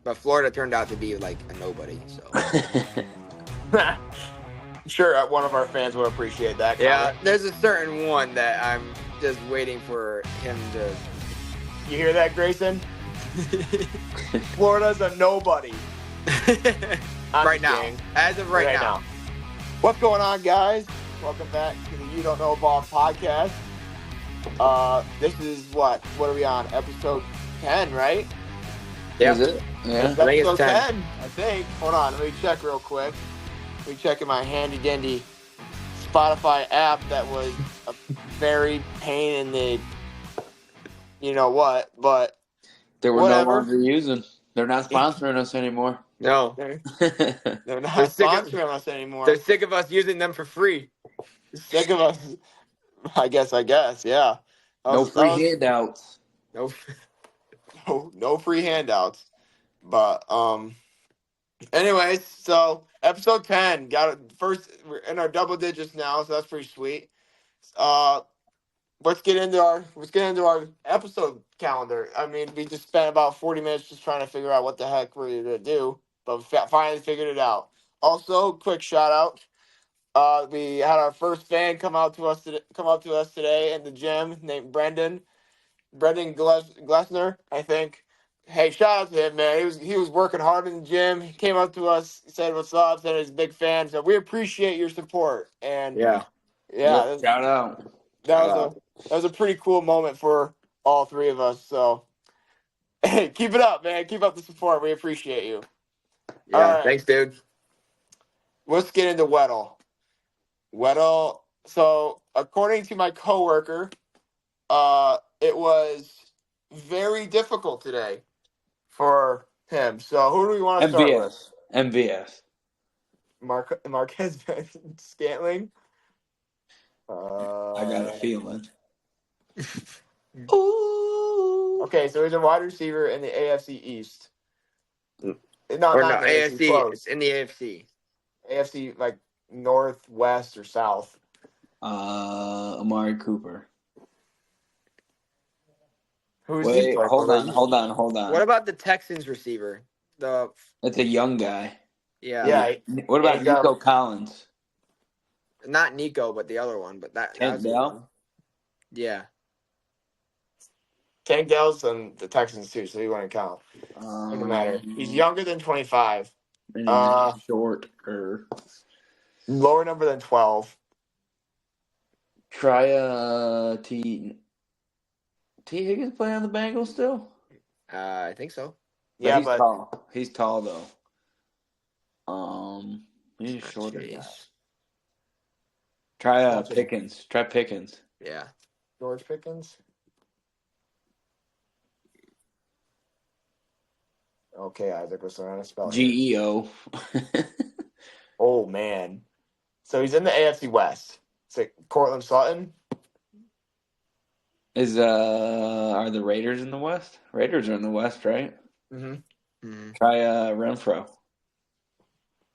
But Florida turned out to be like a nobody. So Sure, one of our fans would appreciate that. yeah, Comment. there's a certain one that I'm just waiting for him to. You hear that, Grayson? Florida's a nobody. I'm right just now, kidding. as of right now. What's going on, guys? Welcome back to the You Don't Know Ball podcast. This is what are we on? Episode 10, right? Yeah. Is it? Yeah. It's I think it's episode 10. 10, I think. Hold on, let me check real quick. Let me check in my handy dandy Spotify app that was a very pain in the you know what, but They were whatever. no longer using. They're not sponsoring us anymore. No, They're not They're sick of- sponsoring us anymore. they're sick of us using them for free. Sick of us. I guess, yeah. No free handouts. Nope. No free handouts. But anyways, so episode 10 got it first. We're in our double digits now, so that's pretty sweet. Let's get into our episode calendar. I mean, we just spent about 40 minutes just trying to figure out what the heck we're gonna do, but we finally figured it out. Also, quick shout out. We had our first fan come up to us today in the gym named Brendan Glessner, I think. Hey, shout out to him, man. He was working hard in the gym. He came up to us, said what's up, said he's a big fan. So we appreciate your support. And Yeah. Yep, shout out. that was a pretty cool moment for all three of us. So hey, keep it up, man. Keep up the support. We appreciate you. Yeah. All right. Thanks, dude. Let's get into Weddle. So according to my coworker, it was very difficult today for him. So who do we want to start with? MVS. Marquez Scantling. I got a feeling. Ooh. Okay, so he's a wide receiver in the AFC East. Or not the AFC. close. It's in the AFC. AFC, like north, west, or south. Amari Cooper. Who's Wait, he? hold on. What about the Texans receiver? That's a young guy. Yeah. What about Nico Collins? Not Nico, but the other one. But that's Tank the Dell? one. Yeah. Tank Dell's on the Texans too, so he wouldn't count. Doesn't matter. He's younger than 25. And he's shorter. Lower number than 12. Try T. Higgins playing on the Bengals still? I think so. Yeah, he's tall. He's tall though. He's shorter. Try Pickens. Try Pickens. Yeah. George Pickens. Okay, Isaac, what's the right spell? GEO. Oh man. So he's in the AFC West. It's like Cortland Sutton. Are the Raiders in the West? Raiders are in the West, right? Mm-hmm. Mm-hmm. Try Renfro.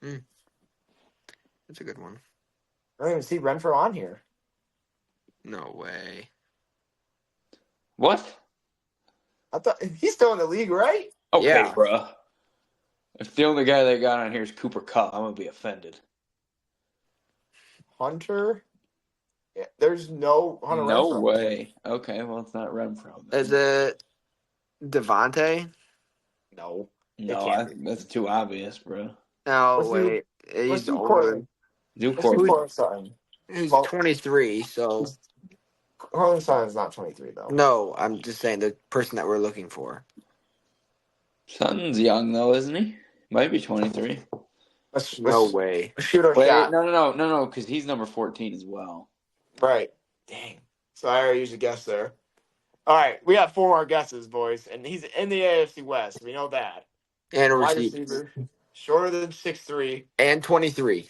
That's a good one. I don't even see Renfro on here. No way. What? I thought he's still in the league, right? Okay, Yeah. bruh. If the only guy they got on here is Cooper Kupp, I'm gonna be offended. Hunter. Yeah, there's no Hunter No Renfro. way. Okay, well it's not Renfro. Then. Is it Devontae? No. That's too obvious, bro. No, wait. He's older. Cortland Sutton. He's 23, so... Cortland Sutton's not 23, though. No, I'm just saying the person that we're looking for. Sutton's young though, isn't he? Might be 23. No way. Let's shoot our Wait, shot. no, because he's number 14 as well. Right. Dang. So I already used a guess there. All right, we have 4 more guesses, boys, and he's in the AFC West. We know that. And a Wide receiver. Shorter than 6'3". And 23.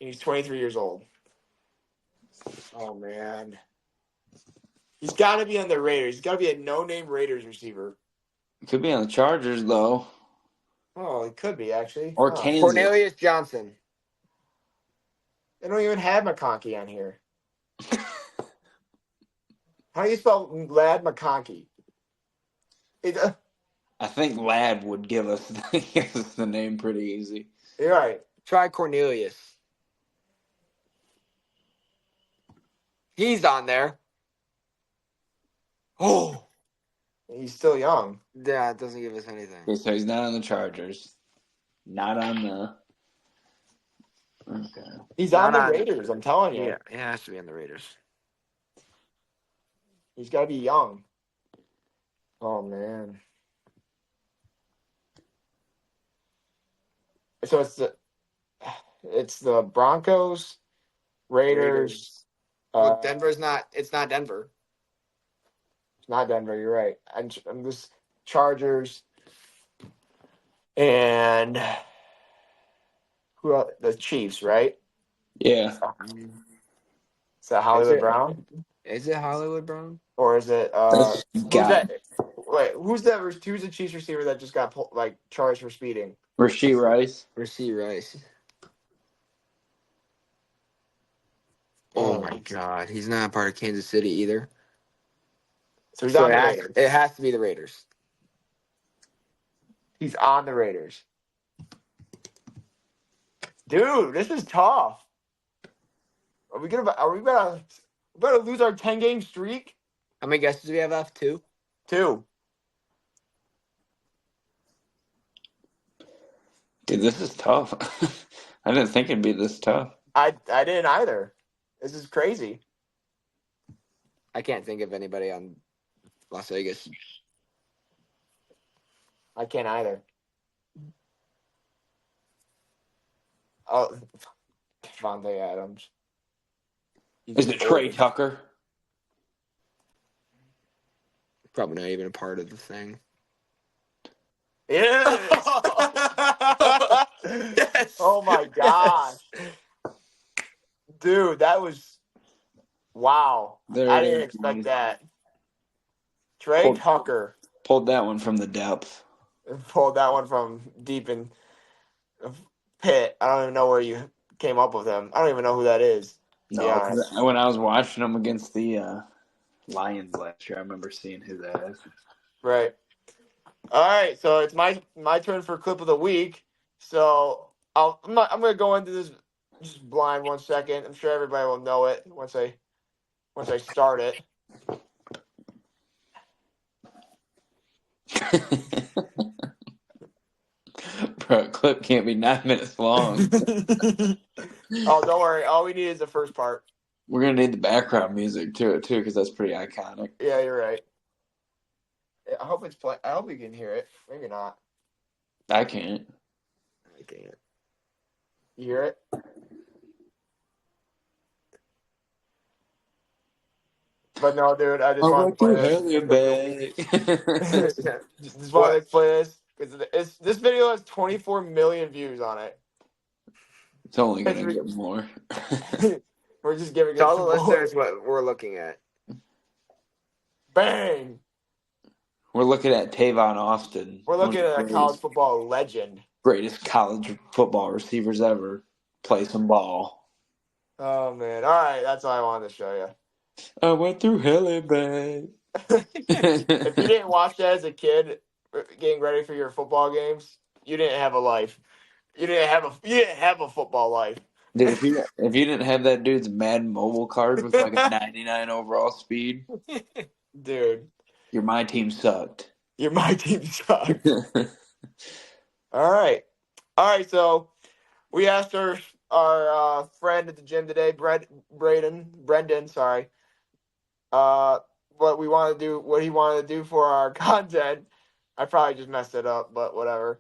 And he's 23 years old. Oh, man. He's got to be on the Raiders. He's got to be a no-name Raiders receiver. Could be on the Chargers though. Oh, he could be, actually. Or Kansas. Cornelius Johnson. They don't even have McConkey on here. How do you spell Lad McConkey? I think Lad would give us the name pretty easy. You're right. Try Cornelius. He's on there. Oh, He's still young. yeah, it doesn't give us anything. Okay, so he's not on the Chargers. Not on the. Okay. He's Not on the on- Raiders. I'm telling you. Yeah, it has to be on the Raiders. He's got to be young. Oh man. So it's the Broncos, Raiders. Well, Denver's not. It's not Denver. It's not Denver. You're right. I'm just Chargers and who else? The Chiefs, right? Yeah. Is that Hollywood it? Brown Is it Hollywood Brown? or is it That's who's got that? Wait, who's the Chiefs receiver that just got charged for speeding? Rashee Rice. Rasheed Rice. Oh my God, he's not part of Kansas City either. So he's So on it the has, Raiders. it has to be the Raiders. He's on the Raiders. Dude, this is tough. Are we about to lose our 10-game streak? How many guesses do we have left? 2. 2. Dude, this is tough. I didn't think it'd be this tough. I didn't either. This is crazy. I can't think of anybody on Las Vegas. I can't either. Oh, Devontae Adams. Is it Trey Tucker? Probably not even a part of the thing. Yes. Yes. Oh my gosh. Dude, that was wow. There I it didn't is. expect that. Trey Hold- Tucker Pulled that one from the depths. pulled that one from deep in pit. I don't even know where you came up with him. I don't even know who that is. No, Yeah. 'cause when I was watching him against the Lions last year, I remember seeing his ass. Right. All right, so it's my turn for clip of the week. So I'm gonna go into this just blind 1 second. I'm sure everybody will know it once I start it. Bro, clip can't be 9 minutes long. Oh, don't worry. All we need is the first part. We're gonna need the background music to it too, because that's pretty iconic. Yeah, you're right. I hope it's play. I hope we can hear it. Maybe not. I can't. I can't. You hear it? But no, dude. I just want to play this. Just want to play this because this video has 24 million views on it. It's only gonna get more. We're just giving it Tell some the more. listeners what we're looking at. Bang! We're looking at Tavon Austin. We're looking one of at a the college football legend. greatest college football receivers ever. Play some ball. Oh man! All right, that's all I wanted to show you. I went through hell and back. If you didn't watch that as a kid, getting ready for your football games, you didn't have a life. You didn't have a football life. Dude, if you didn't have that dude's Madden mobile card with like a 99 overall speed, Dude, my team sucked. you're my team sucks. All right. So we asked our friend at the gym today, Brendan, sorry, what he wanted to do for our content. I probably just messed it up, but whatever.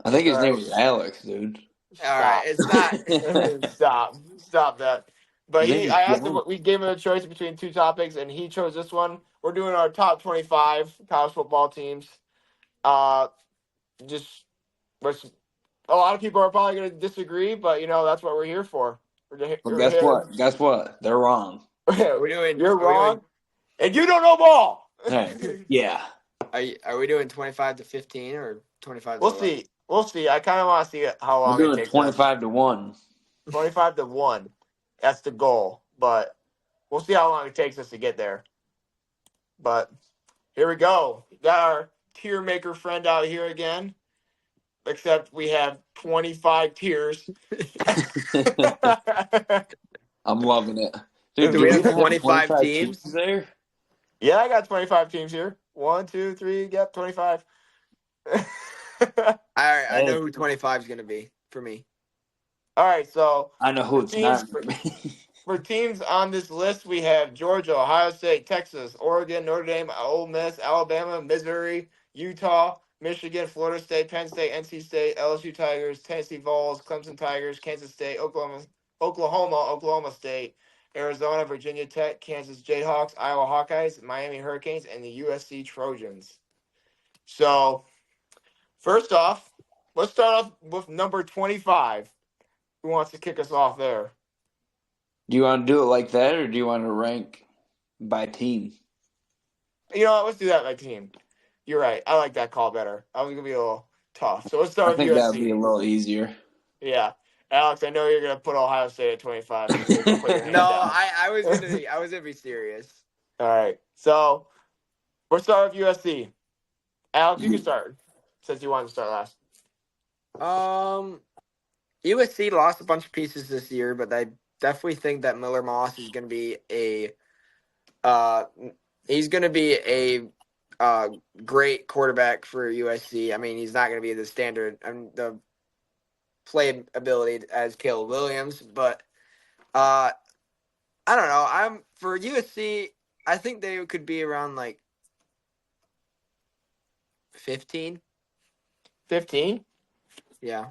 I think his All name right. was Alex, dude. All right, it's not. Stop that. But His name I is asked him. John. We gave him a choice between 2 topics, and he chose this one. We're doing our top 25 college football teams. Just a lot of people are probably going to disagree, but that's what we're here for. Well, guess what? Guess what? They're wrong. We're doing. You're are we wrong, and you don't know ball. Hey, yeah. Are we doing 25 to 15 or 25? We'll to see. We'll see. I kind of want to see how long We're it doing takes. 25 to 1. 25 to 1. That's the goal, but we'll see how long it takes us to get there. But here we go. We got our tier maker friend out here again. Except we have 25 tiers. I'm loving it. Dude, Do do we we have even have 25 25 teams? teams there? Yeah, I got 25 teams here. 1, 2, 3, yep, 25. I know Hey. who 25 is going to be for me. All right, so I know who it's teams not for me. for teams on this list, we have Georgia, Ohio State, Texas, Oregon, Notre Dame, Ole Miss, Alabama, Missouri, Utah, Michigan, Florida State, Penn State, NC State, LSU Tigers, Tennessee Vols, Clemson Tigers, Kansas State, Oklahoma State, Arizona, Virginia Tech, Kansas Jayhawks, Iowa Hawkeyes, Miami Hurricanes, and the USC Trojans. So, first off, let's start off with number 25. Who wants to kick us off there? Do you want to do it like that, or do you want to rank by team? You know what? Let's do that by team. You're right. I like that call better. I was going to be a little tough. So let's I start with think that would be a USC. little easier. Yeah. Alex, I know you're going to put Ohio State at 25. So you can put your hand No, down. I was gonna be serious. All right. So we'll start with USC. Alex, you can start since you wanted to start last. USC lost a bunch of pieces this year, but I definitely think that Miller Moss is going to be a great quarterback for USC. I mean, he's not going to be the standard and the play ability as Caleb Williams, but I don't know. For USC, I think they could be around like 15. 15? Yeah.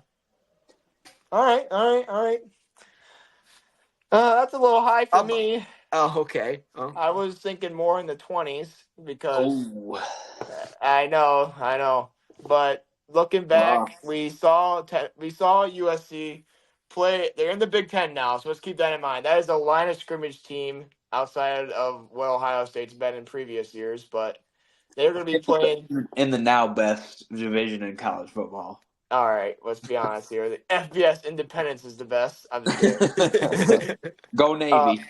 All right. That's a little high for me. Oh, okay. Oh. I was thinking more in the 20s because Oh, I know. But looking back, we saw USC play. They're in the Big Ten now, so let's keep that in mind. That is a line of scrimmage team outside of what Ohio State's been in previous years, but they're going to be playing in the now best division in college football. All right, let's be honest here. The FBS Independence is the best. I'm just kidding. Go Navy.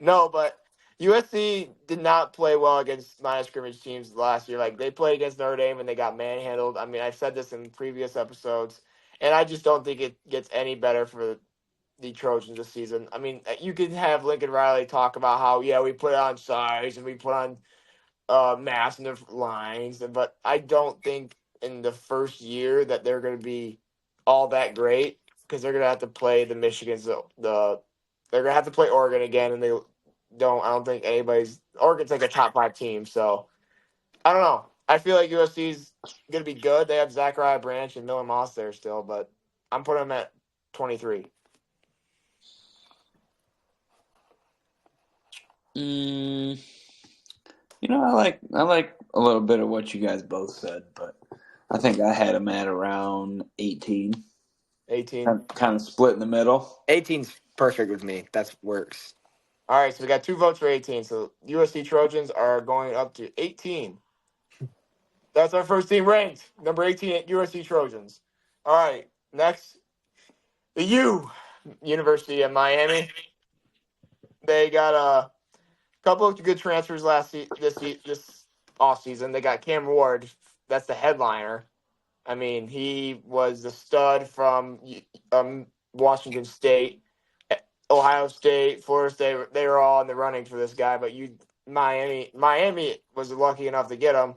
No, but USC did not play well against line of scrimmage teams last year. Like they played against Notre Dame and they got manhandled. I mean, I've said this in previous episodes, and I just don't think it gets any better for the Trojans this season. I mean, you could have Lincoln Riley talk about how we put on size and we put on mass in the lines, but I don't think in the first year that they're going to be all that great because they're going to have to play the Michigans. They're going to have to play Oregon again, and I don't think Oregon's like a top 5 team. So I don't know. I feel like USC's going to be good. They have Zachariah Branch and Miller Moss there still, but I'm putting them at 23. I like a little bit of what you guys both said, but I think I had them at around 18. 18. Kind of split in the middle. 18's perfect with me. That works. All right, so we got 2 votes for 18. So USC Trojans are going up to 18. That's our first team ranked. Number 18 at USC Trojans. All right, next, the University of Miami. They got a couple of good transfers this offseason. They got Cam Ward. That's the headliner. I mean, he was the stud from Washington State, Ohio State, Florida State. They were all in the running for this guy, but Miami was lucky enough to get him.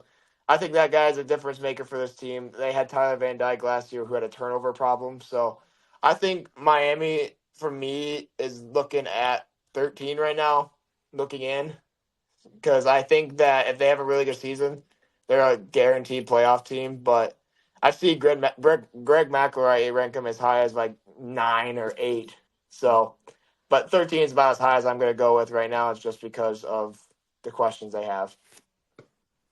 I think that guy is a difference maker for this team. They had Tyler Van Dyke last year who had a turnover problem. So I think Miami, for me, is looking at 13 right now, looking in. Because I think that if they have a really good season, they're a guaranteed playoff team. But I see Greg McElroy rank them as high as like 9 or 8. So, but 13 is about as high as I'm going to go with right now. It's just because of the questions they have.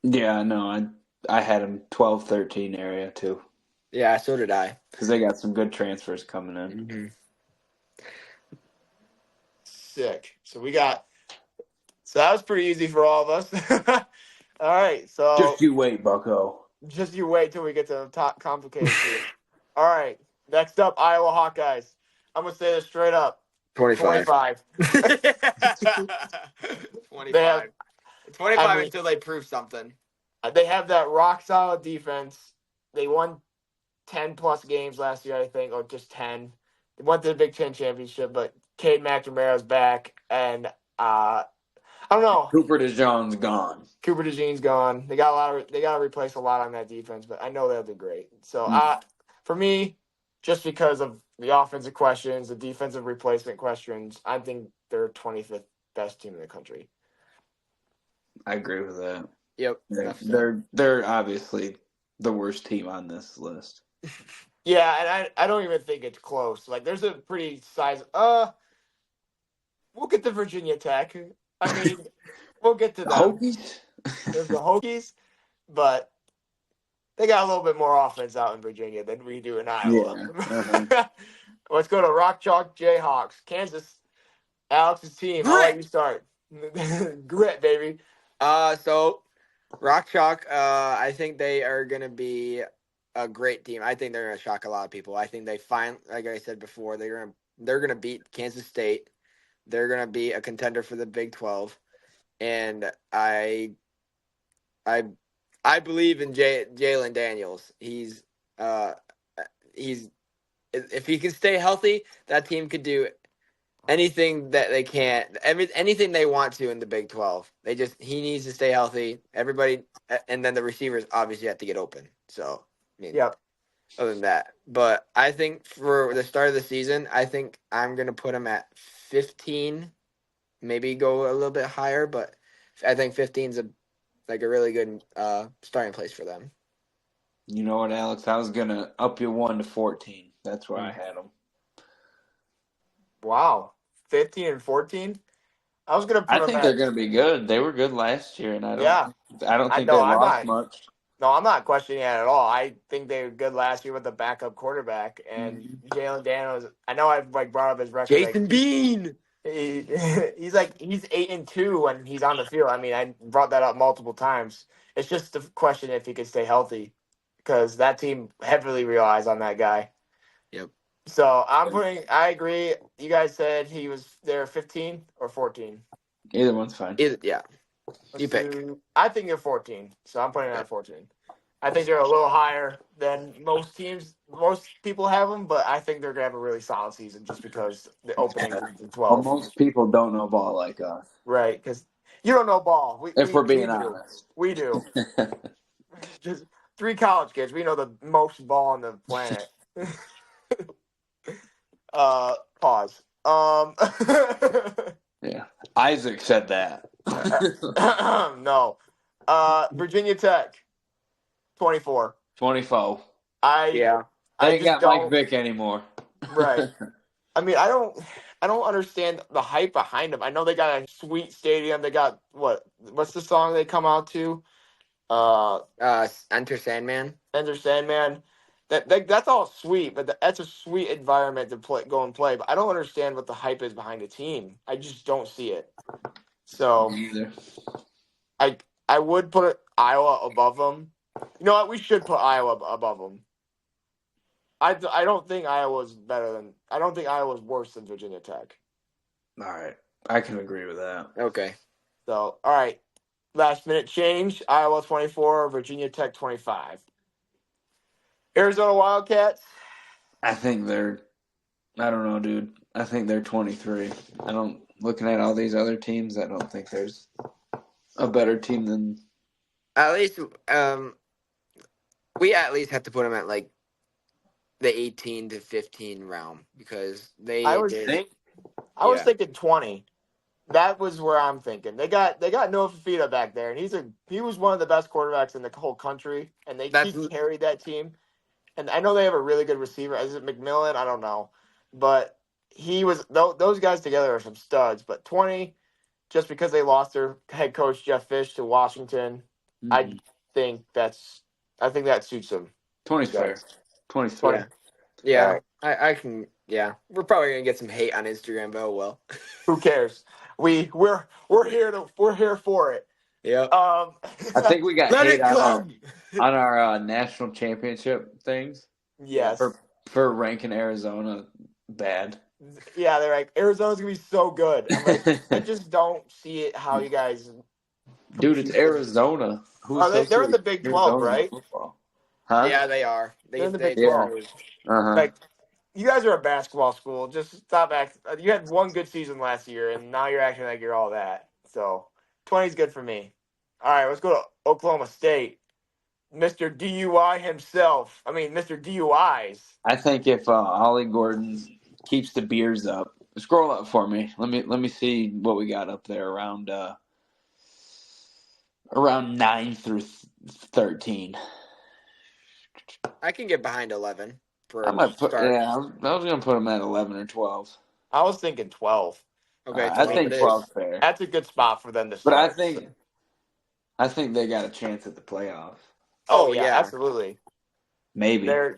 Yeah, no, I had them 12, 13 area too. Yeah, so did I. Because they got some good transfers coming in. Mm-hmm. Sick. So that was pretty easy for all of us. All right, so Just you wait, Bucko. Just you wait till we get to the top complicated shit. All right, next up, Iowa Hawkeyes. I'm gonna say this straight up. 25. 25. 25. 25 mean- until they prove something. They have that rock solid defense. They won 10+ games last year, I think, or just 10. They went to the Big Ten championship, but Cade McNamara's back, and I don't know. Cooper DeJean's gone. Cooper DeJean's gone. They got to replace a lot on that defense, but I know they'll do great. So for me, just because of the offensive questions, the defensive replacement questions, I think they're 25th best team in the country. I agree with that. Yep. They're obviously the worst team on this list. Yeah, and I don't even think it's close. Like, there's a pretty size. We'll get to Virginia Tech. I mean, we'll get to The them. Hokies? There's the Hokies, but they got a little bit more offense out in Virginia than we do in Iowa. Yeah. Let's go to Rock Chalk Jayhawks, Kansas. Alex's team. I'll let you start. Grit, baby. So Rock Chalk, I think they are going to be a great team. I think they're going to shock a lot of people. I think like I said before, they're going to beat Kansas State. They're going to be a contender for the Big 12. And I believe in Jalen Daniels. He's if he can stay healthy, that team could do anything that they can, anything they want to in the Big 12. He needs to stay healthy. Everybody, and then the receivers obviously have to get open. So, I mean, Yep. Other than that, but I think for the start of the season, I think I'm gonna put them at 15, maybe go a little bit higher, but I think 15 is a really good starting place for them. You know what, Alex? I was gonna up you 1 to 14. That's where I had them. Wow, 15 and 14. I was gonna. I think they're gonna be good. They were good last year, and I don't think they lost much. No, I'm not questioning it at all. I think they were good last year with the backup quarterback and Jalen Daniels. I know I've brought up his record. Jason Bean. He's 8-2 when he's on the field. I mean, I brought that up multiple times. It's just a question if he could stay healthy, because that team heavily relies on that guy. Yep. So I agree. You guys said he was there 15 or 14. Either one's fine. Yeah. You pick. I think they're 14, so I'm putting it at 14. I think they're a little higher than most teams. Most people have them, but I think they're going to have a really solid season just because the opening is 12. Well, most people don't know ball like us. Right, because you don't know ball. If we're being honest. We do. Just 3 college kids. We know the most ball on the planet. Pause. Yeah. Isaac said that. No. Virginia Tech, 24. 24. Yeah. They ain't got Mike Vick anymore. Right. I mean, I don't understand the hype behind them. I know they got a sweet stadium. They got what's the song they come out to? Enter Sandman. Enter Sandman. That's all sweet, but that's a sweet environment to go and play. But I don't understand what the hype is behind a team. I just don't see it. So Me either. I would put Iowa above them. You know what? We should put Iowa above them. I don't think Iowa's I don't think Iowa's worse than Virginia Tech. All right. I can agree with that. Okay. So, all right. Last minute change. Iowa 24, Virginia Tech 25. Arizona Wildcats. I think I don't know, dude. I think they're 23. Looking at all these other teams, I don't think there's a better team than. At least, we at least have to put them at like the 18 to 15 realm, because I was thinking 20. That was where I'm thinking. They got Noah Fafita back there, and he was one of the best quarterbacks in the whole country, and he carried that team. And I know they have a really good receiver. Is it McMillan? I don't know, but those guys together are some studs. But 20, just because they lost their head coach Jeff Fish to Washington, I think that suits them. 20's fair. 20's fair. Yeah, I can. Yeah, we're probably gonna get some hate on Instagram, but oh well. Who cares? We're here for it. Yeah. I think we got hate on on our national championship things. Yes. For ranking Arizona bad. Yeah, they're like, Arizona's gonna be so good. I'm like, I just don't see it how you guys Dude, it's Arizona. Who They're in the associates Big 12, Arizona with right? football? Huh? Yeah, they are. They're in the Big Yeah. 12. Uh-huh. Like, you guys are a basketball school. Just stop acting. You had one good season last year, and now you're acting like you're all that. So 20 is good for me. All right, let's go to Oklahoma State. Mr. DUI himself. I mean, Mr. DUIs. I think if Ollie Gordon keeps the beers up, scroll up for me. Let me see what we got up there around 9 through 13. I can get behind 11 for I might put start. I was gonna put him at 11 or 12. I was thinking 12. Okay, I 12 think it 12 is. fair, That's a good spot for them to but start. I think they got a chance at the playoffs. Oh, yeah. yeah, absolutely. Maybe. I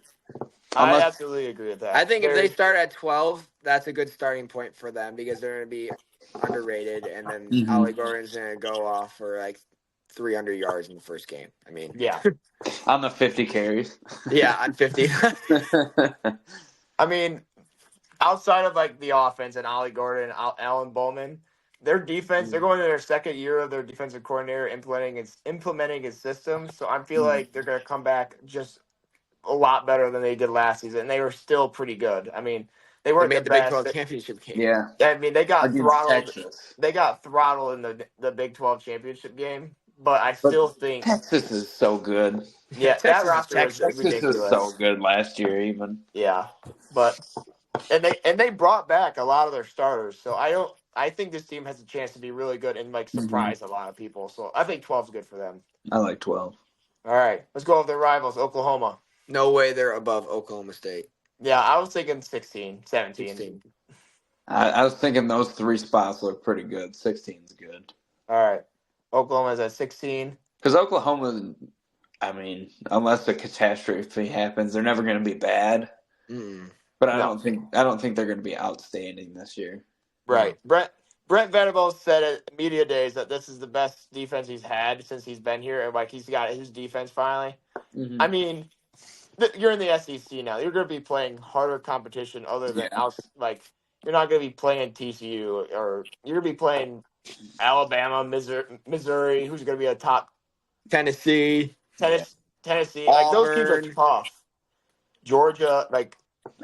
Unless- absolutely agree with that. I think if they start at 12, that's a good starting point for them because they're going to be underrated, and then Mhm. Ollie Gordon's going to go off for like 300 yards in the first game. I mean, Yeah. on the 50 carries. yeah, on 50. I mean, outside of like the offense and Ollie Gordon and Alan Bowman, their defense, they're going to their second year of their defensive coordinator implementing his system. So I feel like they're going to come back just a lot better than they did last season. And they were still pretty good. I mean, they They weren't made the the Big best. 12 championship game. Yeah. I mean, they got Against throttled. Texas. They got throttled in the Big 12 championship game. But I still think, Texas is so good. yeah, that Texas is roster was Texas. Texas ridiculous. was so good last year, even. Yeah, but they brought back a lot of their starters. So I think this team has a chance to be really good and like surprise a lot of people. So I think 12 is good for them. I like 12. All right, let's go with their rivals, Oklahoma. No way they're above Oklahoma State. Yeah, I was thinking 16, 17. 16. I was thinking those three spots look pretty good. 16's good. All right, Oklahoma's at 16. Because Oklahoma, I mean, unless a catastrophe happens, they're never going to be bad. Mm-mm. But I No. don't think they're going to be outstanding this year. Right, Brent Venables said at media days that this is the best defense he's had since he's been here, and like he's got his defense finally. Mm-hmm. I mean, you're in the SEC now. You're going to be playing harder competition other than like you're not going to be playing TCU or you're going to be playing Alabama, Missouri, who's going to be a top Tennessee. Tennessee. Like those teams are Auburn. tough. Georgia, like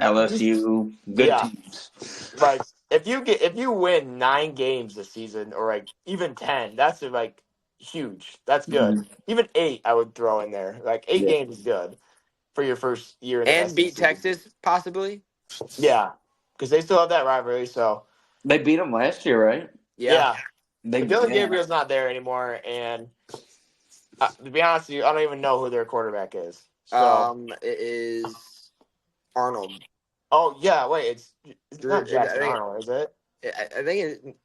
LSU, good Yeah. teams. like if you win 9 games this season or like even 10, that's like huge. That's good. Even 8, I would throw in there. Like 8 Yeah. games is good for your first year in the And beat SEC. Texas, possibly. Yeah, because they still have that rivalry. So They beat them last year, right? yeah. They But Dylan yeah. Gabriel's not there anymore, and to be honest with you, I don't even know who their quarterback is. So, It is Arnold. oh yeah, wait, it's Drew- not Jackson I think- Arnold, is it? I think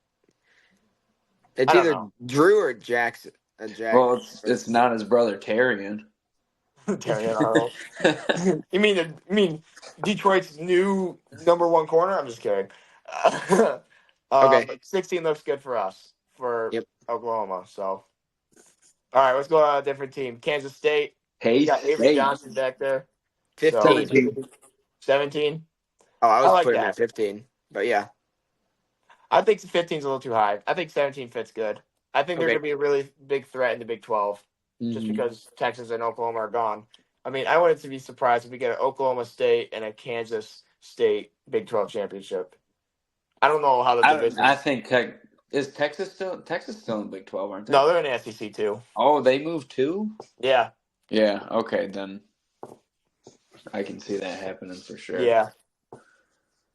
it's I don't either know. Drew or Jackson. Jackson. Well, it's not his brother Terrian. Terrion Arnold. You mean Detroit's new number 1 corner? I'm just kidding. Okay. But 16 looks good for us for Yep. Oklahoma. So, all right, let's go to a different team. Kansas State. Hey, You got Avery Johnson back there. 15. 17. Oh, I was I like putting him that. at 15. But yeah. I think 15 is a little too high. I think 17 fits good. I think they're Okay. going to be a really big threat in the Big 12 just because Texas and Oklahoma are gone. I mean, I wouldn't be surprised if we get an Oklahoma State and a Kansas State Big 12 championship. I don't know how the division. I think is Texas still in Big 12, aren't they? No, they're in the SEC too. Oh, they moved too? Yeah, Yeah, okay, then I can see that happening for sure. yeah.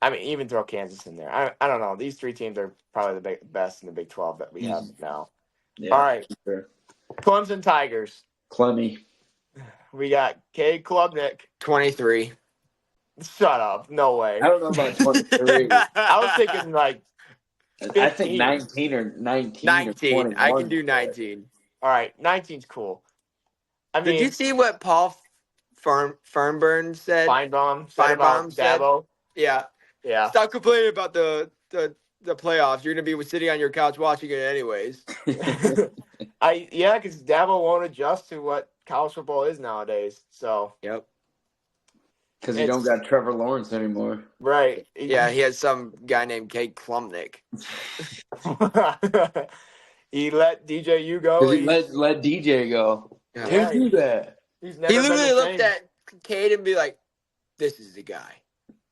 I mean, even throw Kansas in there. I don't know. These 3 teams are probably the best in the Big 12 that we have now. Yeah, All right, sure. Clemson Tigers. Clemmy. We got Cade Klubnik. 23. Shut up. No way. I don't know about 23. I was thinking like, I think 15. 19 or 19. 21. I can do 19. all right, 19's cool. I mean, Did you see what Paul Fernburn said? Feinbaum said about Feinbaum said- Dabo. Yeah. Yeah. Stop complaining about the playoffs. You're going to be sitting on your couch watching it anyways. Because Dabo won't adjust to what college football is nowadays. So, Yep. Because you don't got Trevor Lawrence anymore. right. Yeah, he has some guy named Kate Klumnik. He let DJU go. Because he let DJ go. Yeah. Yeah, Who do that? he's never He been literally the looked same. at Cade and be like, "This is the guy,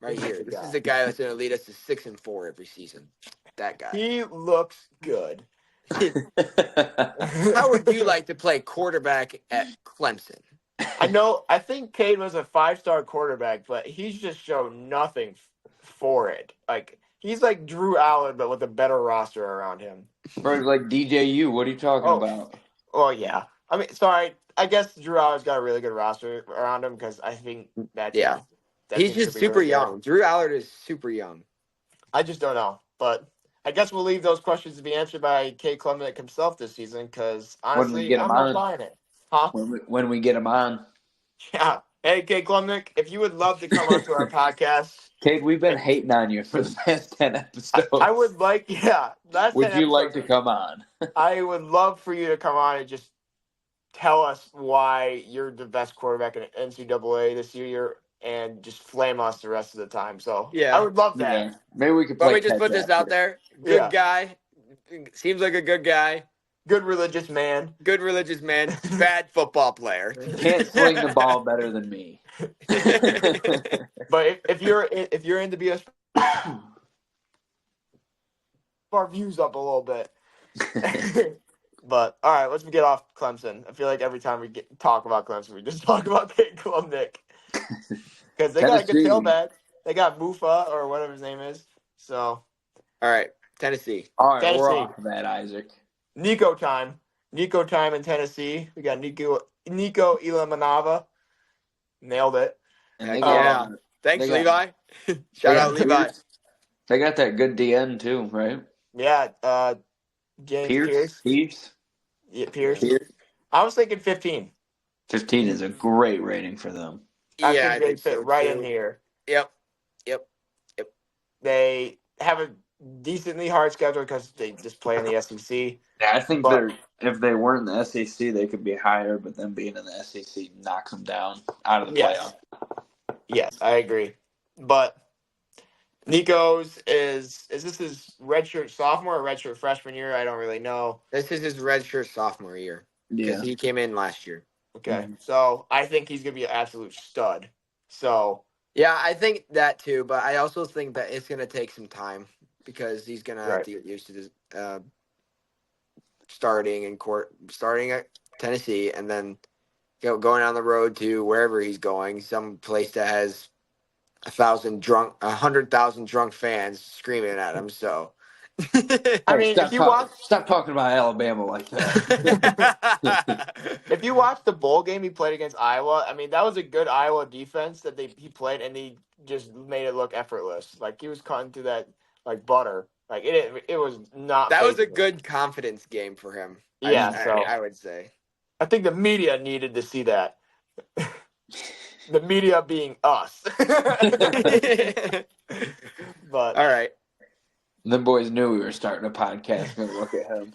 right This is here. the This guy." is the guy that's going to lead us to 6-4 every season." That guy. He looks good. How would you like to play quarterback at Clemson? I think Cade was a 5-star quarterback, but he's just shown nothing for it. Like, he's like Drew Allen, but with a better roster around him. Bro, like DJU, what are you talking Oh. about? Well, yeah. I mean, sorry. I guess Drew Allen's got a really good roster around him because I think that team, Yeah. that He's team just should be super really good. young. Drew Allard is super young. I just don't know. But I guess we'll leave those questions to be answered by Kay Klubnik himself this season because honestly, get him I'm not on. buying it. Huh? When we get him on. Yeah. Hey, Kay Klubnik, if you would love to come onto our podcast, Kate, we've been hating on you for the past 10 episodes. I would like, yeah. Would you like to come on? I would love for you to come on and just tell us why you're the best quarterback in NCAA this year and just flame us the rest of the time. So Yeah. I would love that. Yeah. Maybe we could But play we just put this out there. Good Yeah. guy. Seems like a good guy. Good religious man. Good religious man. Bad football player. Can't swing the ball better than me. But if you're into BS, our views up a little bit. But all right, let's get off Clemson. I feel like every time we talk about Clemson, we just talk about Kate Klubnik because they got a good Tennessee. tailback. They got Mufa or whatever his name is. So All right. Tennessee. All right, we're Tennessee. off of that, Isaac. Nico time in Tennessee. We got Nico Ilamanava. Nailed it. And they Yeah. got, Thanks, They Levi. they Shout got out, Levi. Pierce. They got that good DN too, right? Yeah, James Pierce. Yeah, Pierce. I was thinking 15. 15 is a great rating for them. I Yeah, think they fit so, right too. in here. Yep. They have a decently hard schedule because they just play in the SEC. Yeah, I think But- if they weren't in the SEC, they could be higher, but them being in the SEC knocks them down out of the Yes. playoff. Yes, I agree. But Nico's is this his redshirt sophomore or redshirt freshman year? I don't really know. This is his redshirt sophomore year because he came in last year. Okay, Mhm. so I think he's gonna be an absolute stud. So Yeah, I think that too, but I also think that it's going to take some time because he's going to have Right. to get used to this, starting at Tennessee and then going on the road to wherever he's going, some place that has 100,000 drunk fans screaming at him. So, I mean, stop, if you watch stop talking about Alabama like that. if you watch the bowl game he played against Iowa, I mean that was a good Iowa defense that he played, and he just made it look effortless. Like he was cutting through that like butter. Like it was not. that was a fazing him. good confidence game for him. Yeah, I would say. I think the media needed to see that. The media being us. But All right. The boys knew we were starting a podcast. Gonna look at him.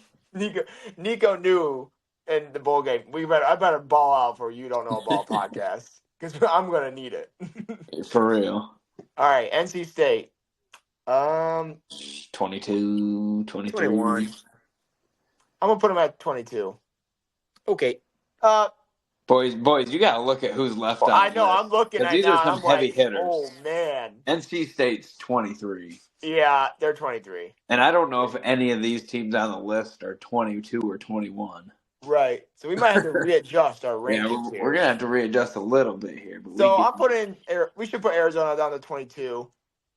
Nico knew in the bowl game. I better ball out for You Don't Know a Ball podcast because I'm gonna need it. For real. All right, NC State. 22, 23. 21. I'm gonna put him at 22. Okay. Boys, you gotta look at who's left Well, on I the know. list. I'm looking 'Cause at these now. are And some I'm heavy like, hitters. oh man. NC State's 23. Yeah, they're 23. And I don't know if any of these teams on the list are 22 or 21. Right. So we might have to readjust our Yeah, rankings here. we're going to have to readjust a little bit here. But So I'm putting. We should put Arizona down to 22.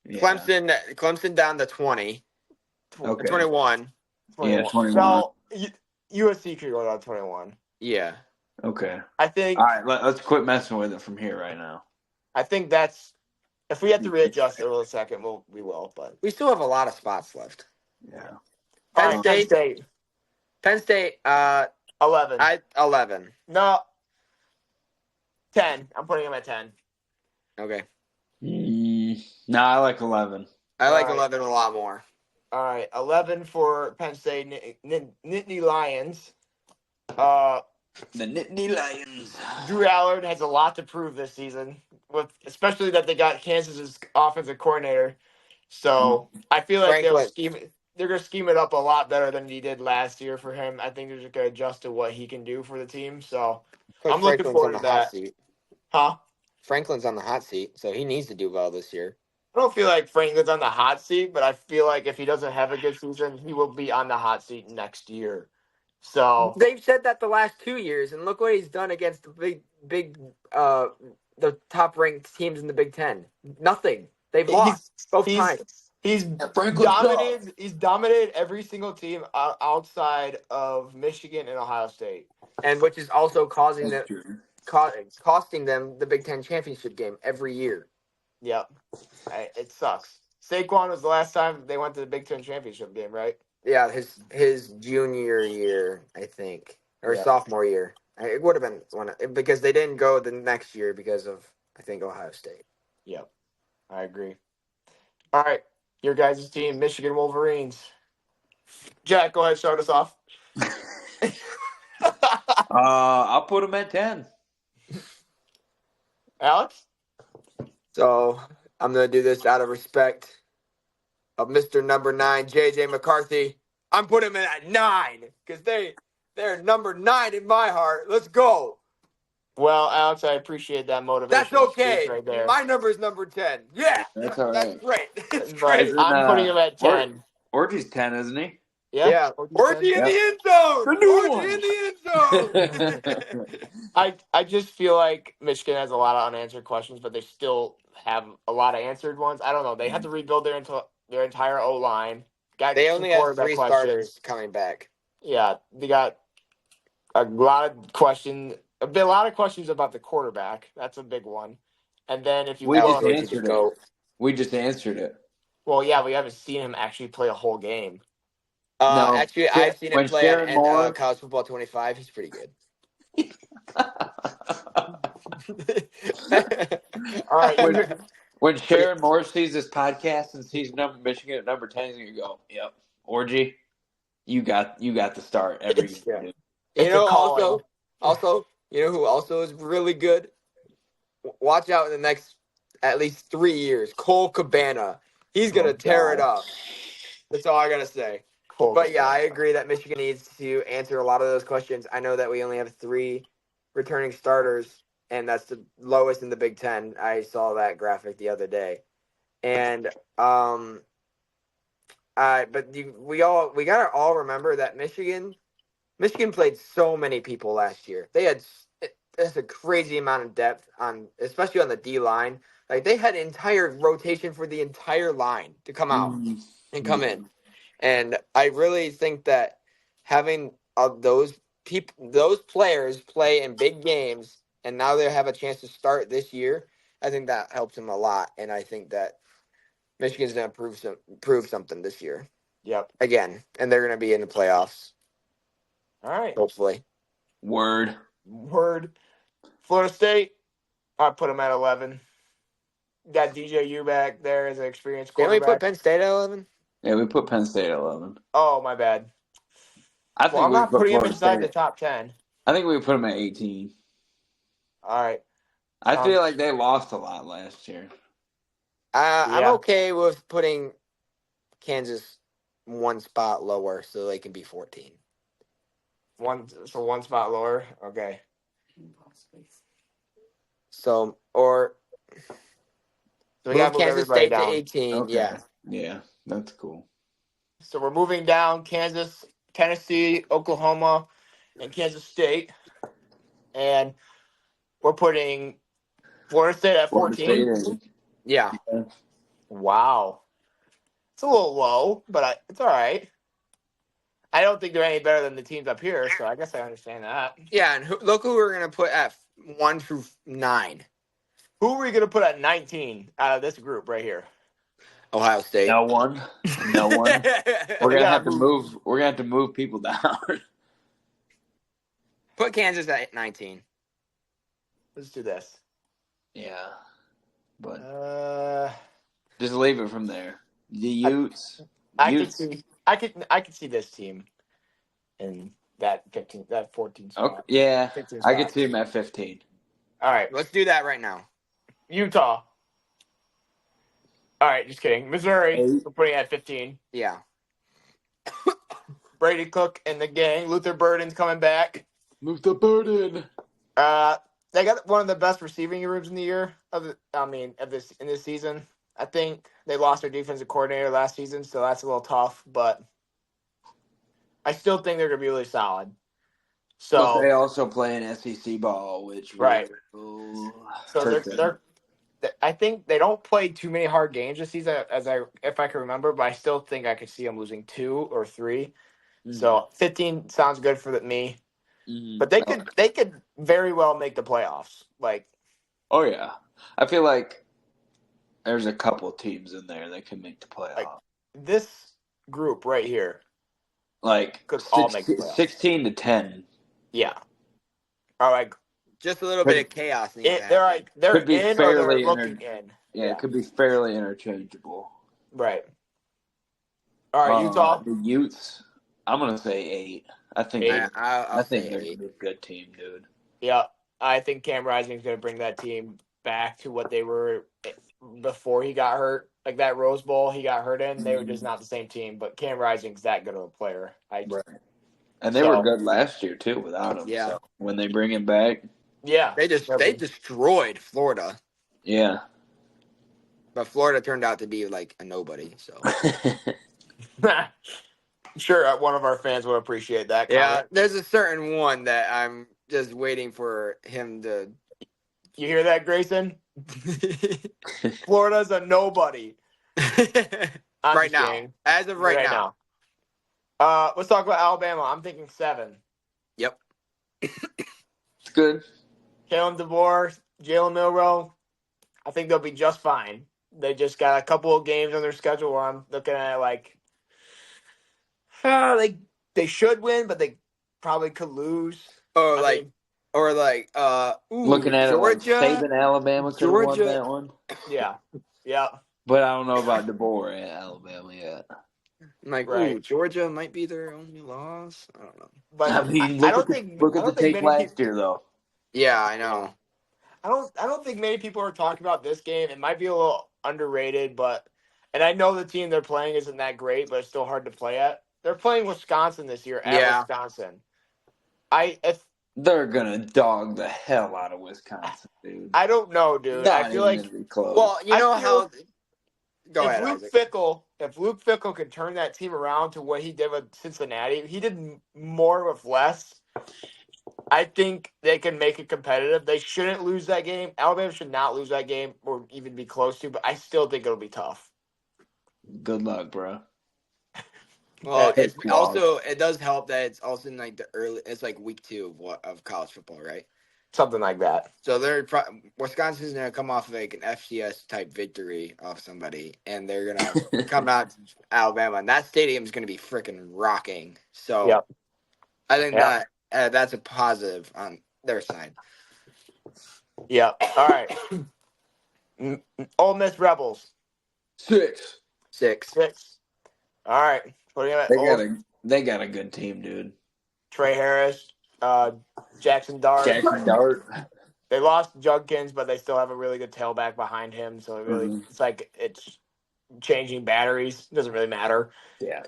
yeah. Clemson down to 20. Okay. 21. Yeah, 21. So USC could go down to 21. Yeah. Okay. I think. All right, let's quit messing with it from here right now. I think that's. If we have to readjust it a second, we will. But We still have a lot of spots left. Yeah. all Penn right, Penn State. Penn State, 11. 11. No. 10. I'm putting him at 10. Okay. No, I like 11. I like All right. 11 a lot more. All right, 11 for Penn State. Nittany Lions. The Nittany Lions. Drew Allard has a lot to prove this season, especially that they got Kansas's offensive coordinator. So I feel like Franklin. gonna scheme it up a lot better than he did last year for him. I think they're just gonna adjust to what he can do for the team. So Coach I'm looking Franklin's forward on to the hot that. seat. Huh? Franklin's on the hot seat, so he needs to do well this year. I don't feel like Franklin's on the hot seat, but I feel like if he doesn't have a good season, he will be on the hot seat next year. So They've said that the last 2 years, and look what he's done against the the top ranked teams in the Big Ten. Nothing. They've lost both times. He's Franklin's dominated. He's dominated every single team outside of Michigan and Ohio State. And which is also causing That's them, true. costing them the Big Ten championship game every year. Yep, it sucks. Saquon was the last time they went to the Big Ten championship game, right? Yeah, his junior year, I think, or Yeah. sophomore year. It would have been one because they didn't go the next year because of I think Ohio State. Yep, I agree. All right, your guys' team, Michigan Wolverines. Jack, go ahead, start us off. I'll put him at 10. Alex? So I'm gonna do this out of respect of Mr. Number 9, JJ McCarthy. I'm putting him at 9 because they're number 9 in my heart. Let's go. Well, Alex, I appreciate that motivation. That's okay. Right there. My number is number 10. Yeah, That's all that's right. great. That's But great. Isn't, I'm putting him at 10. Orgy's 10, isn't he? Yeah. Orgy in Yep. the end zone. The new Orgy in the end zone. I just feel like Michigan has a lot of unanswered questions, but they still have a lot of answered ones. I don't know. They have to rebuild their entire O line. They only have 3 starters coming back. Yeah, they got a lot of questions. A lot of questions about the quarterback. That's a big one. And then if you We look, just answered it. We just answered it. well, yeah, we haven't seen him actually play a whole game. No. Actually, I've seen him When play Sharon at Moore- College Football 25. He's pretty good. All right, When Sharon Moore sees this podcast and sees Michigan at number 10, he's going to go, yep, Orgy, you got the start every Yeah. game. You know, calling. also, you know who also is really good? Watch out in the next at least 3 years. Cole Cabana. He's gonna tear it up. That's all I gotta say. Cool. But yeah, I agree that Michigan needs to answer a lot of those questions. I know that we only have 3 returning starters, and that's the lowest in the Big Ten. I saw that graphic the other day, and we gotta all remember that Michigan played so many people last year. They had that's a crazy amount of depth especially on the D line. Like they had entire rotation for the entire line to come out and come in. And I really think that having those players play in big games and now they have a chance to start this year, I think that helps them a lot. And I think that Michigan's going to prove something this year. Yep. Again, and they're going to be in the playoffs. All right. Hopefully. Word. Florida State, I put them at 11. Got DJU back there as an experienced Can we quarterback. put Penn State at 11? Yeah, we put Penn State at 11. Oh, my bad. I think I'm not put putting him Florida inside State. the top 10. I think we put them at 18. All right. I feel like they lost a lot last year. I'm okay with putting Kansas one spot lower so they can be 14. One spot lower. Okay. So, or So we move got to move Kansas everybody State down. to 18. Okay. Yeah. Yeah, that's cool. So we're moving down Kansas, Tennessee, Oklahoma, and Kansas State. And we're putting Florida State at 14. Florida State. Yeah. Wow. It's a little low, but it's all right. I don't think they're any better than the teams up here, so I guess I understand that. Yeah, and look who we're going to put at 1 through 9. Who are we going to put at 19 out of this group right here? Ohio State. No one. We're gonna have to move. We're gonna have to move people down. Put Kansas at 19. Let's do this. Yeah, but just leave it from there. The Utes. I could see this team in that 14 spot. Okay, yeah, 15 I spot. could see him at 15. All right, Let's do that right now. Utah. All right, just kidding. Missouri, 8. we're putting at 15. Yeah. Brady Cook and the gang. Luther Burden's coming back. Move the burden. They got one of the best receiving rooms in the year. In this season. I think they lost their defensive coordinator last season, so that's a little tough. But I still think they're gonna be really solid. But they So also play an SEC ball, which right. will So hurt them. I think they don't play too many hard games this season, if I can remember. But I still think I could see them losing 2 or 3. So 15 sounds good for me. But they could very well make the playoffs. Like, Oh yeah, I feel like there's a couple teams in there that can make the playoff. Like this group right here. Like Could all make the playoffs. 16 to 10. Yeah. All right. Just a little bit of chaos. They're Could be in or they're fairly looking in. Yeah, it could be fairly interchangeable. Right. All right, Utah. The Utes, I'm gonna say 8. I think 8. I think say they're 8. a good team, dude. Yeah, I think Cam Rising's going to bring that team back to what they were before he got hurt. Like that Rose Bowl he got hurt in, they were just not the same team. But Cam Rising's that good of a player. And they were good last year too without him. Yeah. So when they bring him back, they destroyed Florida. Yeah. But Florida turned out to be like a nobody. So sure, one of our fans will appreciate that. Yeah, comment. there's a certain one that I'm just waiting for him to. You hear that, Grayson? Florida's a nobody. Right now. Kidding. As of right now. Let's talk about Alabama. I'm thinking 7. Yep. It's good. Kalen DeBoer, Jalen Milroe, I think they'll be just fine. They just got a couple of games on their schedule where I'm looking at like they should win, but they probably could lose. Looking at Georgia, it like Saban, Alabama could have won that one. Yeah. Yeah. But I don't know about DeBoer at Alabama yet. I'm like, Georgia might be their only loss. I don't know. But I mean, look at the tape last year, though. Yeah, I know. I don't think many people are talking about this game. It might be a little underrated, and I know the team they're playing isn't that great, but it's still hard to play at. They're playing Wisconsin this year at Wisconsin. They're gonna dog the hell out of Wisconsin, dude. I don't know, dude. I feel like close. Well, you know how. Go ahead, if Luke Fickell could turn that team around to what he did with Cincinnati, he did more with less. I think they can make it competitive. They shouldn't lose that game. Alabama should not lose that game or even be close to, but I still think it'll be tough. Good luck, bro. Well, it does help that it's also in like it's like week 2 of college football, right? Something like that. So Wisconsin's gonna come off of like an FCS type victory off somebody, and they're gonna come out to Alabama, and that stadium's gonna be freaking rocking. So I think that's a positive on their side. Yeah. All right. Ole Miss Rebels. 6. All right. They got a good team, dude. Trey Harris, Jackson Dart. They lost Judkins, but they still have a really good tailback behind him. So it's like it's changing batteries. It doesn't really matter. Yeah,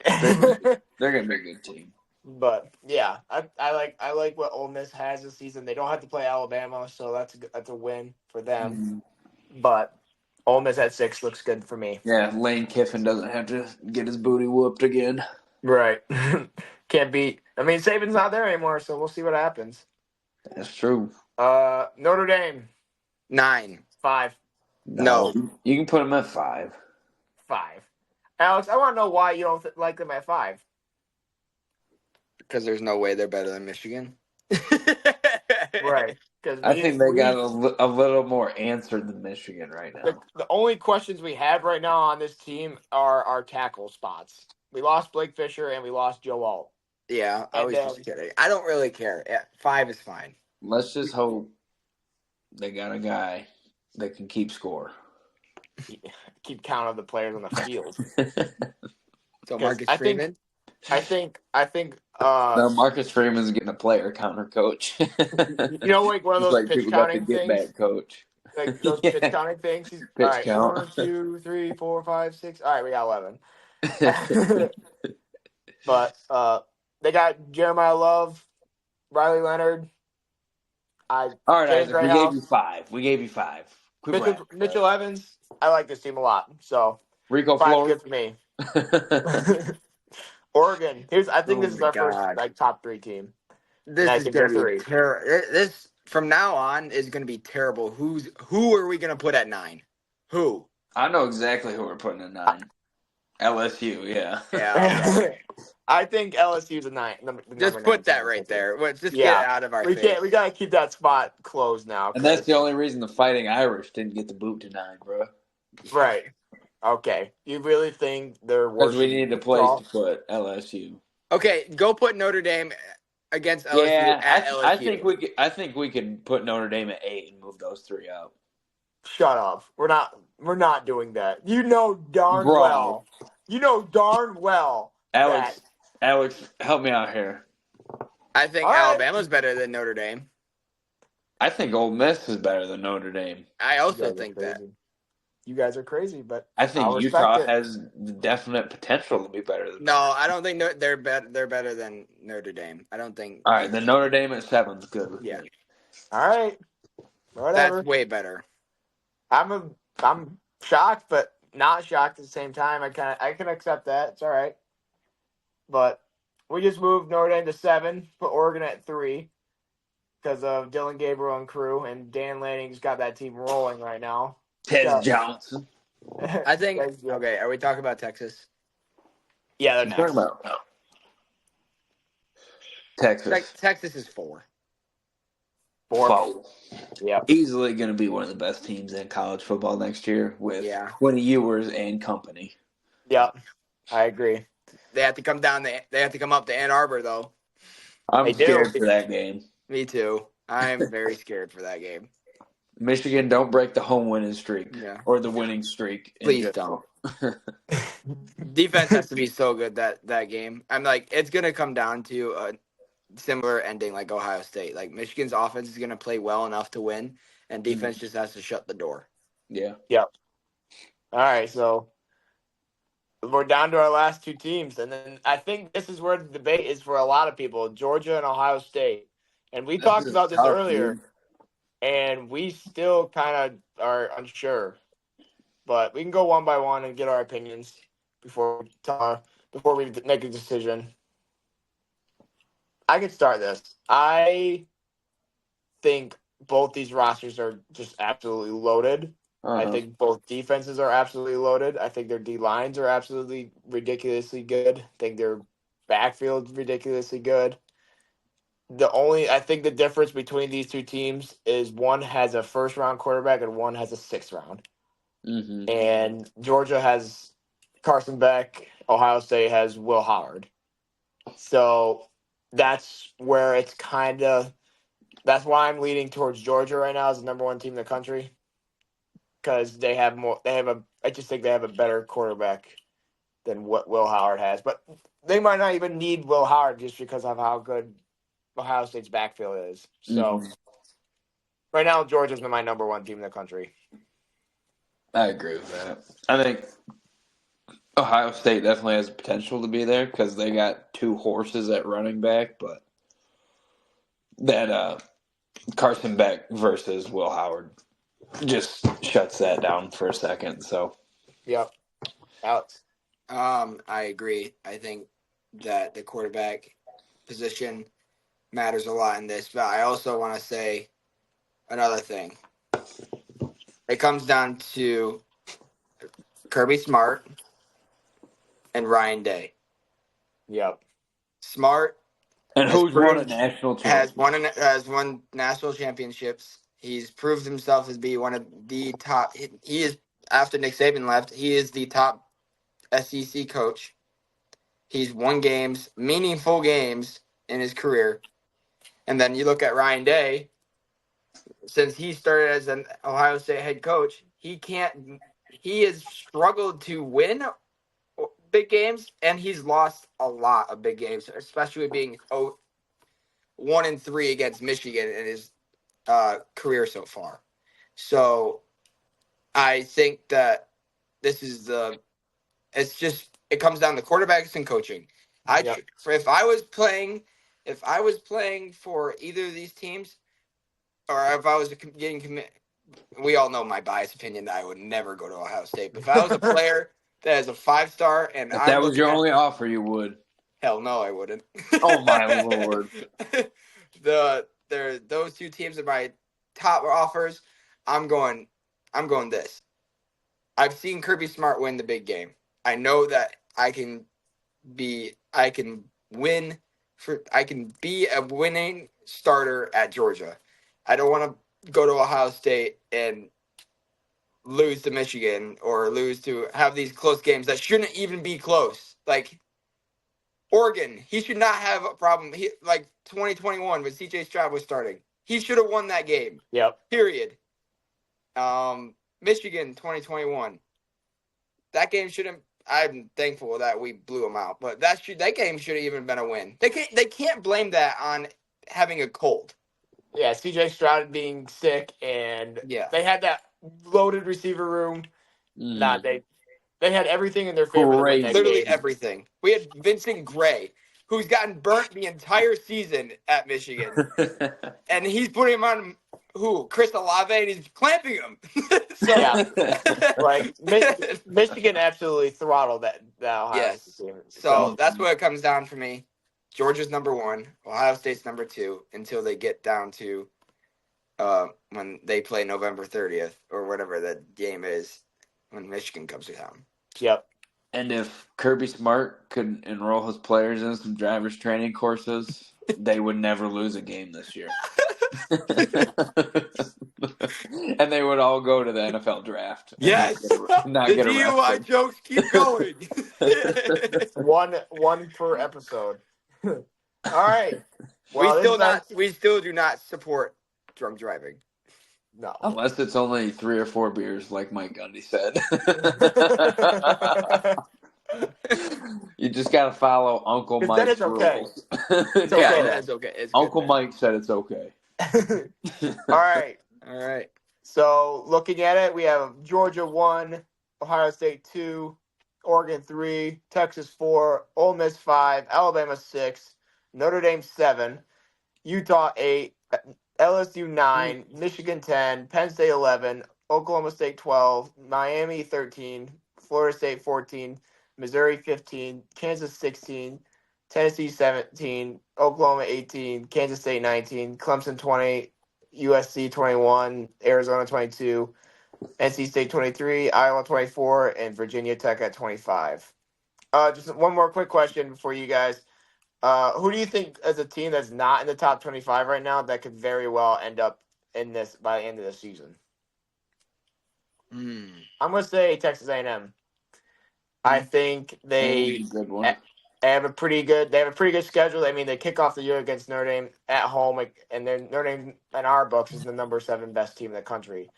they're gonna be a good team. But yeah, I like what Ole Miss has this season. They don't have to play Alabama, so that's a win for them. Mm-hmm. But Ole Miss at 6 looks good for me. Yeah, Lane Kiffin doesn't have to get his booty whooped again. Right. Can't beat. I mean, Saban's not there anymore, so we'll see what happens. That's true. Notre Dame. 9. 5. No. You can put them at 5. 5. Alex, I want to know why you don't like them at 5. Because there's no way they're better than Michigan. Right. I think they got a little more answer than Michigan right now. The only questions we have right now on this team are our tackle spots. We lost Blake Fisher and we lost Joe Alt. Yeah, I was just kidding. I don't really care. 5 is fine. Let's just hope they got a guy that can keep score. Keep count of the players on the field. So Marcus Freeman? I think. No, Marcus Freeman's getting a player counter coach. You know, like one of those pitch counting things. Back coach. Like those pitch counting things. Pitch all right, count. 1, 2, 3, 4, 5, 6. All right, we got 11. But they got Jeremiah Love, Riley Leonard, All right, Jay Isaac, we gave you Greyhouse, 5. We gave you 5. Quit rapping, bro. Mitchell Evans. I like this team a lot. So Rico 5's Flores. good for me. Oregon. I think Oh this is my our first god, top 3 team, and this I is think gonna they're be 3. terrible. This from now on is gonna be terrible. Who are we gonna put at 9? Who? I know exactly who we're putting at 9. LSU, yeah. Yeah, okay. I think LSU is the number Just 9 put that team. right there. Just get Yeah, it out of our we face. can't. We gotta keep that spot closed now. And that's the only reason the Fighting Irish didn't get the boot to 9, bro. Right. Okay. You really think they're Because worse? we needed a place to put LSU. Okay, go put Notre Dame against LSU Yeah, at LSU. I think we could put Notre Dame at 8 and move those 3 up. Shut up. We're not doing that. You know darn Bro. well. You know darn well. Alex, help me out here. I think All right. Alabama's better than Notre Dame. I think Ole Miss is better than Notre Dame. I You also guys are think that. crazy. You guys are crazy, but I I'll think respect Utah it. has the definite potential to be better than No, Notre Dame. I don't think they're better. They're better than Notre Dame. I don't think. All right, then Notre Dame at 7 is good with Yeah. me. All right. Whatever. That's way better. I'm shocked, but not shocked at the same time. I can accept that. It's all right. But we just moved Notre Dame to 7, put Oregon at 3 because of Dylan Gabriel and crew, and Dan Lanning's got that team rolling right now. Ted Johnson. I think. Okay, are we talking about Texas? Yeah, they're Talking next. about Texas. Texas is 4. 4. Yeah. Easily going to be one of the best teams in college football next year with Quinny Ewers and company. Yeah, I agree. They have to come down. They have to come up to Ann Arbor, though. I'm scared for that game. Me too. I'm very scared for that game. Michigan, don't break the home winning streak or the winning streak. Please don't. Defense has to be so good that game. I'm like, it's gonna come down to a similar ending like Ohio State. Like Michigan's offense is gonna play well enough to win, and defense just has to shut the door. Yeah. Yep. All right, so we're down to our last 2 teams, and then I think this is where the debate is for a lot of people: Georgia and Ohio State. And we talked about this earlier, and we still kind of are unsure. But we can go one by one and get our opinions before we make a decision. I can start this. I think both these rosters are just absolutely loaded. I think both defenses are absolutely loaded. I think their D lines are absolutely ridiculously good. I think their backfield's ridiculously good. I think the difference between these 2 teams is one has a first round quarterback and one has a 6th round. Mm-hmm. And Georgia has Carson Beck. Ohio State has Will Howard. So that's where it's that's why I'm leaning towards Georgia right now as the number 1 team in the country. Because I just think they have a better quarterback than what Will Howard has. But they might not even need Will Howard just because of how good Ohio State's backfield is. So right now, Georgia's my number 1 team in the country. I agree with that. I think Ohio State definitely has potential to be there because they got 2 horses at running back, but that Carson Beck versus Will Howard just shuts that down for a second. So, yep, Alex. I agree. I think that the quarterback position matters a lot in this, but I also want to say another thing. It comes down to Kirby Smart and Ryan Day. Yep. Smart and who's won a national championship? has won national championships. He's proved himself as being one of the top. He is, after Nick Saban left, he is the top SEC coach. He's won games, meaningful games in his career. And then you look at Ryan Day, since he started as an Ohio State head coach, he has struggled to win big games, and he's lost a lot of big games, especially being 1-3 against Michigan in his career so far. So I think that it comes down to quarterbacks and coaching. Yep. If I was playing for either of these teams, or if I was getting commit, we all know my biased opinion that I would never go to Ohio State. But if I was a player that is a 5-star and If I'm that was looking your at, only offer, you would. hell no, I wouldn't. Oh, my Lord. Those two teams are my top offers. I'm going this. I've seen Kirby Smart win the big game. I know that I can be a winning starter at Georgia. I don't want to go to Ohio State and lose to Michigan or lose to have these close games that shouldn't even be close. Like Oregon, he should not have a problem. Like 2021 when CJ Stroud was starting. He should have won that game. Yep. Period. Michigan 2021. That game shouldn't. I'm thankful that we blew them out, but that game should have even been a win. They can't blame that on having a cold. Yeah, CJ Stroud being sick, and Yeah. they had that loaded receiver room. Nah, they had everything in their favor to win that Literally game. everything. We had Vincent Gray, who's gotten burnt the entire season at Michigan, and he's putting him on Chris Olave, and he's clamping him. So, Yeah. Like Michigan absolutely throttled that Ohio State team. So that's what it comes down for me. Georgia's number 1, Ohio State's number 2 until they get down to when they play November 30th or whatever the game is when Michigan comes to town. Yep. And if Kirby Smart could enroll his players in some driver's training courses, they would never lose a game this year. And they would all go to the NFL draft. Yes. Not The get DUI arrested. jokes keep going. One per episode. All right. Well, we still do not support drunk driving. No. Unless it's only 3 or 4 beers, like Mike Gundy said. You just got to follow Uncle Mike's then it's okay. rules. It's Yeah, okay. that's okay. It's Uncle good, Mike said it's okay. All right. All right. So looking at it, we have Georgia 1, Ohio State 2, Oregon 3, Texas 4, Ole Miss 5, Alabama 6, Notre Dame 7, Utah 8, LSU 9, Michigan 10, Penn State 11, Oklahoma State 12, Miami 13, Florida State 14, Missouri 15, Kansas 16, Tennessee 17, Oklahoma 18, Kansas State 19, Clemson 20, USC 21, Arizona 22, NC State 23, Iowa 24, and Virginia Tech at 25. Just one more quick question for you guys. Who do you think as a team that's not in the top 25 right now that could very well end up in this by the end of the season? I'm going to say Texas A&M. I think they Good one. have a pretty good schedule. I mean, they kick off the year against Notre Dame at home, and then Notre Dame in our books is the number 7 best team in the country.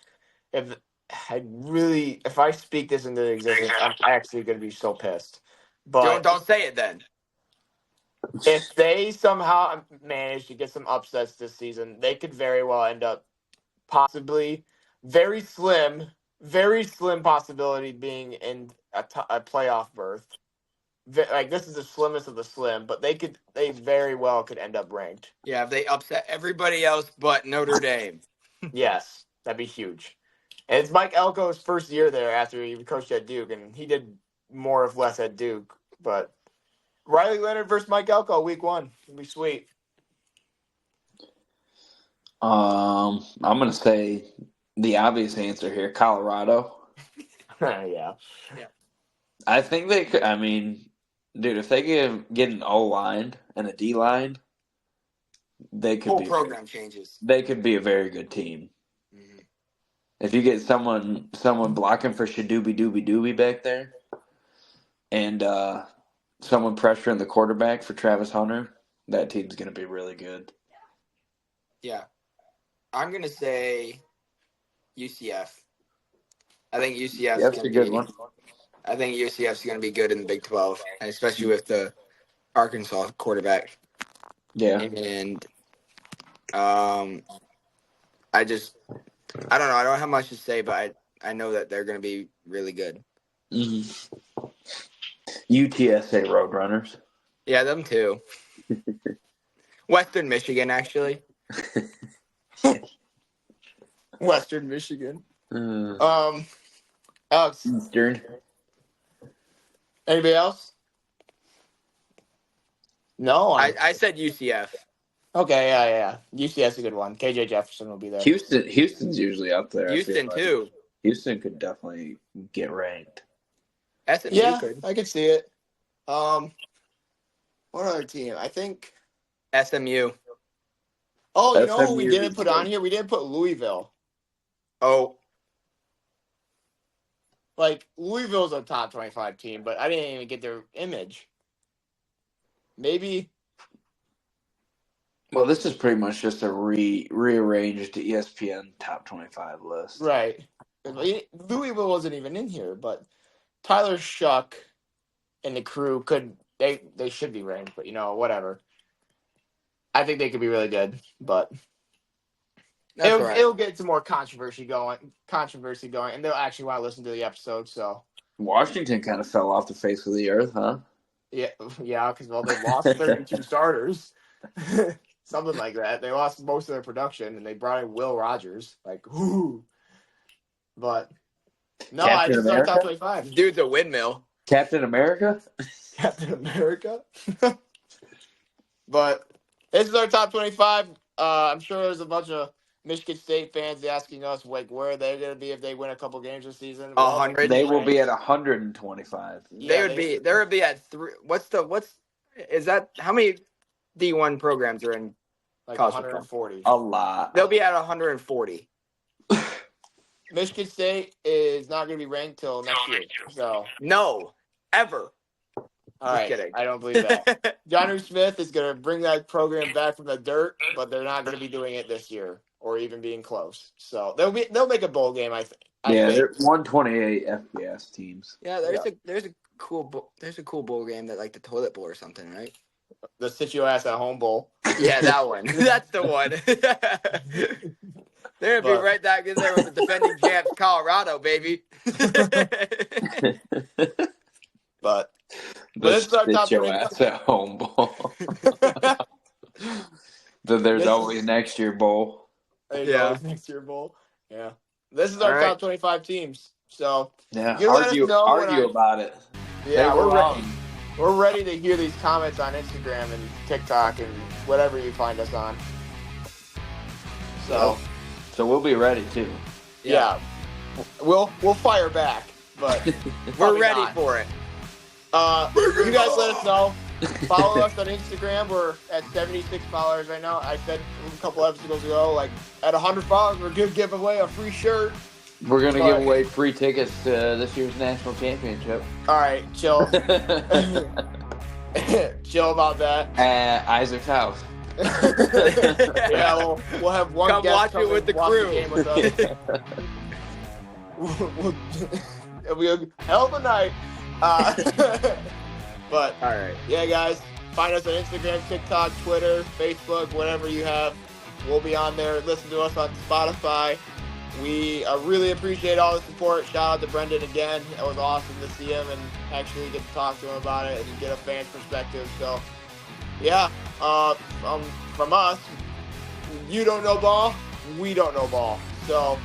If I speak this into existence, I'm actually going to be so pissed. But Don't say it then. if they somehow manage to get some upsets this season, they could very well end up possibly very slim possibility being in a playoff berth. Like, this is the slimmest of the slim, but they very well could end up ranked. Yeah, if they upset everybody else but Notre Dame. Yes, that'd be huge. And it's Mike Elko's first year there after he coached at Duke, and he did more or less at Duke. But Riley Leonard versus Mike Elko, week 1, it'd be sweet. I'm gonna say the obvious answer here, Colorado. Yeah. I think they could. I mean, dude, if they get an O line and a D line, they could Whole be program changes. They could be a very good team. Mm-hmm. If you get someone blocking for Shadooby Dooby Dooby back there, and someone pressuring the quarterback for Travis Hunter, that team's gonna be really good. Yeah. I'm going to say UCF. I think UCF is That's going a to good be one. I think UCF is going to be good in the Big 12, especially with the Arkansas quarterback. Yeah. And I don't know. I don't have much to say, but I know that they're going to be really good. Mm-hmm. UTSA Roadrunners. Yeah, them too. Western Michigan, actually. Western Michigan. Uh, Alex, Eastern. anybody else? No. I said UCF. Okay, yeah. UCF's a good one. KJ Jefferson will be there. Houston's usually up there. I Houston, feel like. too. Houston could definitely get ranked. SMU Yeah, could. I could see it. What other team? I think. SMU. Oh, you know what we SMU didn't is put good. on here? We didn't put Louisville. Oh, Like, Louisville's a top 25 team, but I didn't even get their image. Maybe. Well, this is pretty much just a rearranged ESPN top 25 list. Right. Louisville wasn't even in here, but Tyler Shuck and the crew they should be ranked, but whatever. I think they could be really good, but that's it'll, all right. it'll get some more controversy going, and they'll actually want to listen to the episode. So Washington kind of fell off the face of the earth, huh? yeah, because they lost 32 starters, something like that. They lost most of their production, and they brought in Will Rogers. Like, whoo! But no, Captain this is our top America? 25. Dude's a windmill. Captain America? Captain America. But this is our top 25. I'm sure there's a bunch of Michigan State fans asking us, like, where are they going to be if they win a couple games this season? 100. They will be at 125. They would be at 3. Is that how many D1 programs are in like college 140. A lot. They'll be at 140. Michigan State is not going to be ranked till next year. So, No, ever. all right, kidding. I don't believe that. Johnny Smith is going to bring that program back from the dirt, but they're not going to be doing it this year or even being close. So they'll make a bowl game, I think. They're 128 FBS teams. Yeah, there's a cool bowl game that like the toilet bowl or something, right? The Sit Your Ass at Home Bowl. Yeah, that one. That's the one. They're gonna be right back in there with the defending champs, Colorado, baby. But This is our top sit your 25. ass at home bowl. Then there's This always is- next year bowl. Yeah, next year bowl. Yeah, this is our All right. top 25 teams. So Yeah, You let us know when argue about it. yeah, They were we're wrong. ready. We're ready to hear these comments on Instagram and TikTok and whatever you find us on. So So we'll be ready too. yeah, we'll fire back, but We're probably ready not. for it. You guys let us know. Follow us on Instagram. We're at 76 followers right now. I said a couple episodes ago, like at 100 followers, we're going to give away a free shirt. We're gonna But- give away free tickets to this year's national championship. All right, chill. Chill about that. At Isaac's house. Yeah, we'll have one Come guest watch come it with and the watch crew. game with us. It'll be a hell of a night. But All right. yeah, guys, find us on Instagram, TikTok, Twitter, Facebook, whatever you have. We'll be on there. Listen to us on Spotify. We really appreciate all the support. Shout out to Brendan again. It was awesome to see him and actually get to talk to him about it and get a fan's perspective. So, yeah, from us, you don't know ball, we don't know ball. So,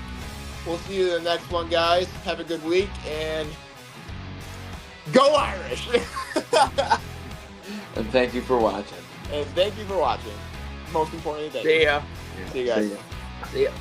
we'll see you in the next one, guys. Have a good week and go Irish! And thank you for watching. And thank you for watching. Most importantly, thank See you. ya. See you guys. See ya. See ya.